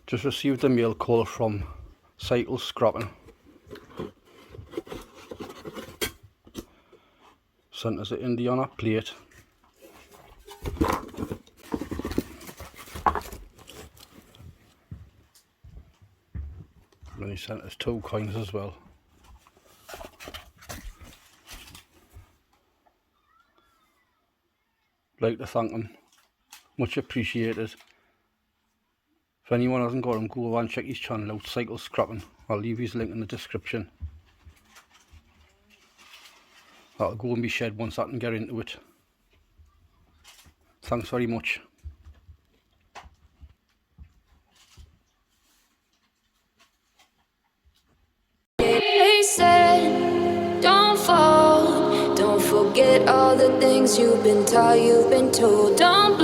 Just received a mail call from Cycle Scrapping. Sent us an Indiana plate. And he sent us 2 coins as well. Like to thank him. Much appreciated. If anyone hasn't got him, go over and check his channel out, Cycle Scrapping. I'll leave his link in the description. That'll go in my shed once I can get into it. Thanks very much. They said, don't fall, don't forget all the things you've been taught, you've been told. Don't blame